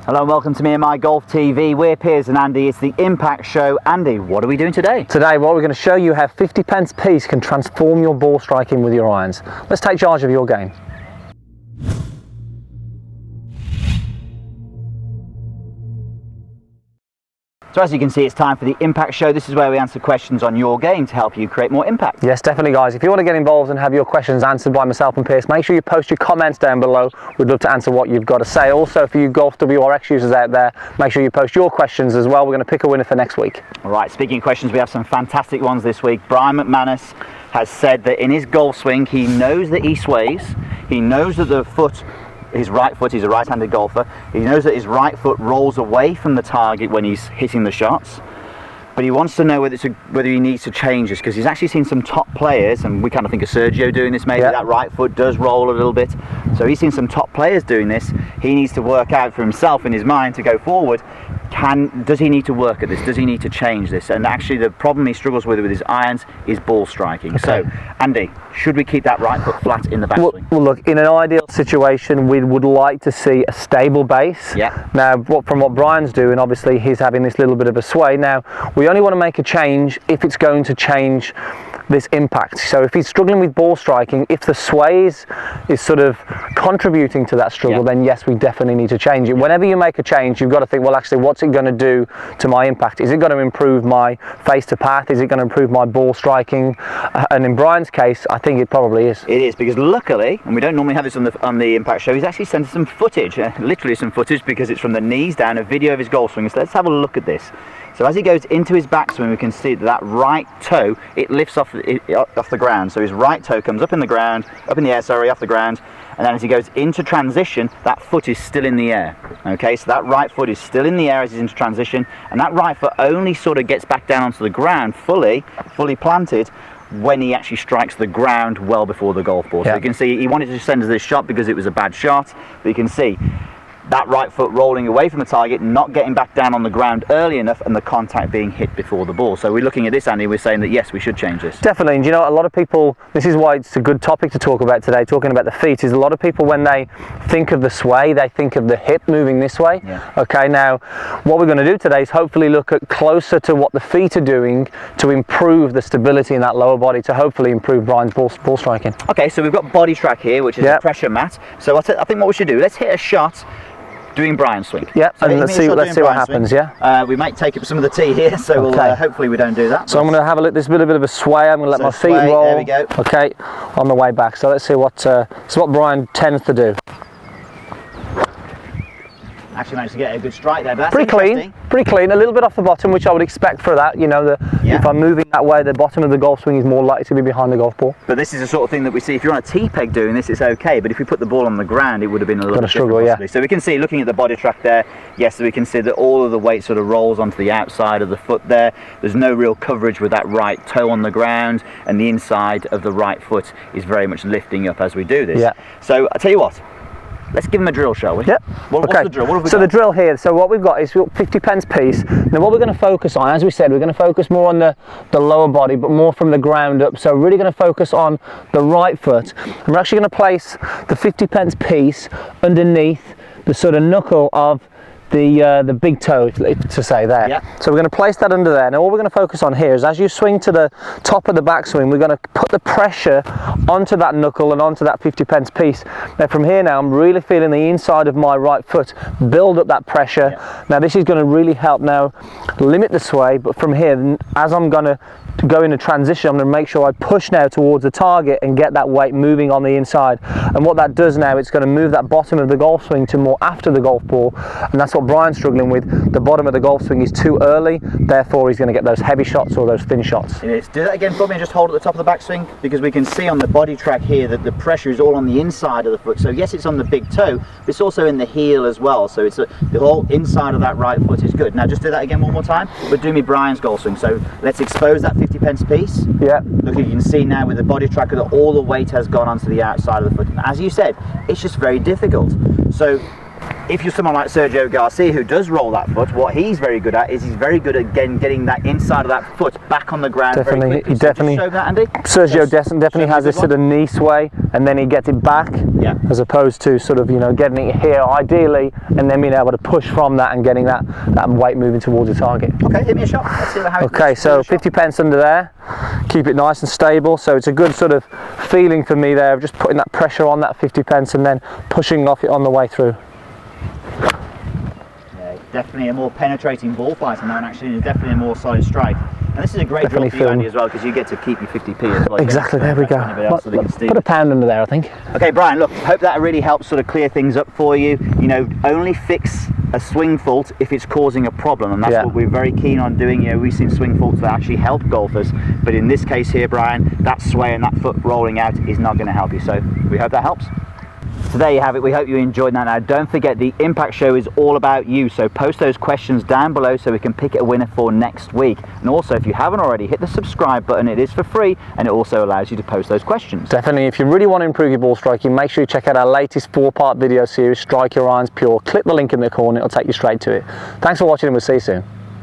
Hello and welcome to Meandmygolf TV. We're Piers and Andy. It's the Impact Show. Andy, what are we doing today? Today, what we're going to show you how 50 pence piece can transform your ball striking with your irons. Let's take charge of your game. So as you can see, it's time for the Impact Show. This is where we answer questions on your game to help you create more impact. Yes, definitely, guys. If you want to get involved and have your questions answered by myself and Piers, make sure you post your comments down below. We'd love to answer what you've got to say. Also, for you Golf WRX users out there, make sure you post your questions as well. We're going to pick a winner for next week. All right, speaking of questions, we have some fantastic ones this week. Brian McManus has said that in his golf swing, he knows that he sways. He knows that his right foot, he's a right-handed golfer, he knows that his right foot rolls away from the target when he's hitting the shots, but he wants to know whether he needs to change this, because he's actually seen some top players, and we kind of think of Sergio doing this maybe, that right foot does roll a little bit, so he's seen some top players doing this. He needs to work out for himself in his mind to go forward. Does he need to work at this? Does he need to change this? And actually the problem he struggles with his irons is ball striking. Okay. So, Andy, should we keep that right foot flat in the backswing? Well, look, in an ideal situation, we would like to see a stable base. Yeah. Now, from what Brian's doing, obviously he's having this little bit of a sway. Now, we only want to make a change if it's going to change this impact. So if he's struggling with ball striking, if the sway is sort of contributing to that struggle, then yes, we definitely need to change it. Whenever you make a change, you've got to think, well, actually, what's it going to do to my impact? Is it going to improve my face to path? Is it going to improve my ball striking? And in Brian's case, I think it probably is. It is, because luckily, and we don't normally have this on the Impact Show, he's actually sent us some footage, literally some footage, because it's from the knees down, a video of his golf swing. So let's have a look at this. So as he goes into his backswing, we can see that right toe, it lifts off the ground. So his right toe comes up in the air, off the ground. And then as he goes into transition, that foot is still in the air. Okay, so that right foot is still in the air as he's into transition. And that right foot only sort of gets back down onto the ground, fully planted, when he actually strikes the ground well before the golf ball. So you can see he wanted to send us this shot because it was a bad shot. But you can see that right foot rolling away from the target, not getting back down on the ground early enough, and the contact being hit before the ball. So we're looking at this, Andy, we're saying that yes, we should change this. Definitely, and you know, a lot of people, this is why it's a good topic to talk about today, talking about the feet, is a lot of people, when they think of the sway, they think of the hip moving this way. Okay, now, what we're going to do today is hopefully look at closer to what the feet are doing to improve the stability in that lower body, to hopefully improve Brian's ball striking. Okay, so we've got Boditrak here, which is a pressure mat. So I think what we should do, let's hit a shot doing Brian's swing. Yeah, so and let's see what happens. Swing. We might take up some of the tee here, so we'll, hopefully we don't do that. So I'm going to have a look. There's a bit of a sway. I'm going to let my feet roll. There we go. Okay, on the way back. So let's see what Brian tends to do. Actually managed to get a good strike there, but that's pretty clean. A little bit off the bottom, which I would expect for that. You know, if I'm moving that way, the bottom of the golf swing is more likely to be behind the golf ball. But this is the sort of thing that we see if you're on a tee peg doing this, it's okay. But if we put the ball on the ground, it would have been a little bit struggle, possibly. So we can see, looking at the Boditrak there, yes, we can see that all of the weight sort of rolls onto the outside of the foot there. There's no real coverage with that right toe on the ground, and the inside of the right foot is very much lifting up as we do this. So I tell you what. Let's give him a drill, shall we? Yep. What's the drill? What have we got? The drill here, so what we've got is 50 pence piece. Now what we're going to focus on, as we said, we're going to focus more on the lower body, but more from the ground up. So really going to focus on the right foot. And we're actually going to place the 50 pence piece underneath the sort of knuckle of the big toe, to say there. So we're going to place that under there. Now all we're going to focus on here is, as you swing to the top of the backswing, we're going to put the pressure onto that knuckle and onto that 50 pence piece. Now from here now, I'm really feeling the inside of my right foot build up that pressure. Now this is going to really help now limit the sway, but from here, as I'm going to go into transition, I'm going to make sure I push now towards the target and get that weight moving on the inside. And what that does now, it's going to move that bottom of the golf swing to more after the golf ball, and that's what Brian's struggling with. The bottom of the golf swing is too early, therefore he's going to get those heavy shots or those thin shots. It is. Do that again for me and just hold at the top of the backswing, because we can see on the Boditrak here that the pressure is all on the inside of the foot. So yes, it's on the big toe, but it's also in the heel as well. So it's the whole inside of that right foot is good. Now just do that again one more time. We're doing me Brian's golf swing. So let's expose that 50 pence piece. Look, you can see now with the Boditrak that all the weight has gone onto the outside of the foot. And as you said, it's just very difficult. So If you're someone like Sergio Garcia who does roll that foot, what he's very good at is he's very good at getting that inside of that foot back on the ground very quickly. He definitely. Show that, Andy. Sergio definitely has this sort of knee sway, and then he gets it back, as opposed to sort of, you know, getting it here ideally, and then being able to push from that and getting that weight moving towards the target. Okay, hit me a shot. Let's see how it Okay, so 50 pence under there. Keep it nice and stable. So it's a good sort of feeling for me there of just putting that pressure on that 50 pence and then pushing off it on the way through. Definitely a more penetrating ball flight on that one, actually, and definitely a more solid strike. And this is a great draw for you, Andy, as well, because you get to keep your 50p as well. Exactly, there we go. Put a pound under there, I think. Okay, Brian, look, hope that really helps sort of clear things up for you. You know, only fix a swing fault if it's causing a problem, and that's what we're very keen on doing. You know, we've seen swing faults that actually help golfers, but in this case here, Brian, that sway and that foot rolling out is not going to help you. So we hope that helps. So there you have it. We hope you enjoyed that. Now don't forget, the Impact Show is all about you, so post those questions down below so we can pick a winner for next week. And also, if you haven't already, hit the subscribe button. It is for free, and it also allows you to post those questions. Definitely, if you really want to improve your ball striking, make sure you check out our latest 4-part video series, Strike Your Irons Pure. Click the link in the corner, it'll take you straight to it. Thanks for watching, and we'll see you soon.